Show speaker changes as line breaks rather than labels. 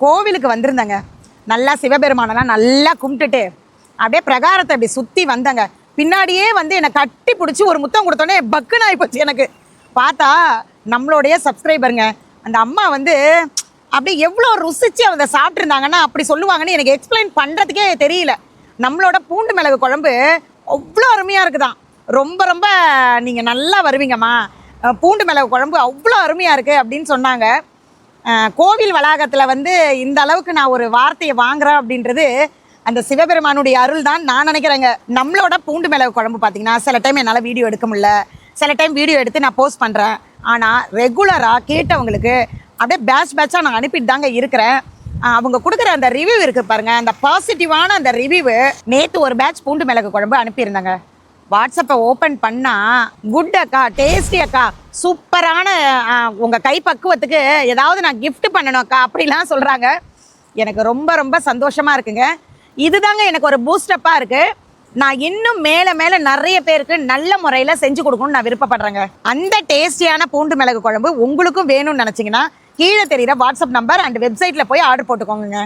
கோவிலுக்கு வந்திருந்தேங்க. நல்லா சிவபெருமானெல்லாம் நல்லா கும்பிட்டுட்டு அப்படியே பிரகாரத்தை அப்படி சுற்றி வந்தேங்க. பின்னாடியே வந்து என்னை கட்டி பிடிச்சி ஒரு முத்தம் கொடுத்தோன்னே பக்குன்னு ஆகிப்போச்சு. எனக்கு பார்த்தா நம்மளுடைய சப்ஸ்கிரைபருங்க. அந்த அம்மா வந்து அப்படி எவ்வளோ ருசிச்சு அதை சாப்பிட்ருந்தாங்கன்னா அப்படி சொல்லுவாங்கன்னு எனக்கு எக்ஸ்பிளைன் பண்ணுறதுக்கே தெரியல. நம்மளோட பூண்டு மிளகு குழம்பு அவ்வளோ அருமையாக இருக்குதான். ரொம்ப ரொம்ப நீங்கள் நல்லா வருவீங்கம்மா, பூண்டு மிளகு குழம்பு அவ்வளோ அருமையாக இருக்குது அப்படின்னு சொன்னாங்க. கோவில் வளாகத்தில் வந்து இந்த அளவுக்கு நான் ஒரு வார்த்தையை வாங்குறேன் அப்படின்றது அந்த சிவபெருமானுடைய அருள் தான் நான் நினைக்கிறேங்க. நம்மளோட பூண்டு மிளகு குழம்பு பார்த்தீங்கன்னா சில டைம் என்னால் வீடியோ எடுக்க முடியல, சில டைம் வீடியோ எடுத்து நான் போஸ்ட் பண்ணுறேன். ஆனால் ரெகுலராக கேட்டவங்களுக்கு அப்படியே பேட்சாக நான் அனுப்பிட்டு தாங்க இருக்கிறேன். அவங்க கொடுக்குற அந்த ரிவ்யூ இருக்குது பாருங்கள், அந்த பாசிட்டிவான அந்த ரிவ்யூவு. நேற்று ஒரு பேட்ச் பூண்டு மிளகு குழம்பு அனுப்பியிருந்தாங்க. வாட்ஸ்அப்பை ஓப்பன் பண்ணால் குட் அக்கா, டேஸ்டி அக்கா, சூப்பரான உங்கள் கை பக்குவத்துக்கு ஏதாவது நான் கிஃப்ட் பண்ணணும் அக்கா அப்படிலாம் சொல்கிறாங்க. எனக்கு ரொம்ப ரொம்ப சந்தோஷமாக இருக்குங்க. இதுதாங்க எனக்கு ஒரு பூஸ்டப்பாக இருக்குது. நான் இன்னும் மேலே மேலே நிறைய பேருக்கு நல்ல முறையில் செஞ்சு கொடுக்கணும்னு நான் விருப்பப்படுறேங்க. அந்த டேஸ்டியான பூண்டு மிளகு குழம்பு உங்களுக்கும் வேணும்னு நினச்சிங்கன்னா கீழே தெரிகிற வாட்ஸ்அப் நம்பர் அண்ட் வெப்சைட்டில் போய் ஆர்டர் போட்டுக்கோங்க.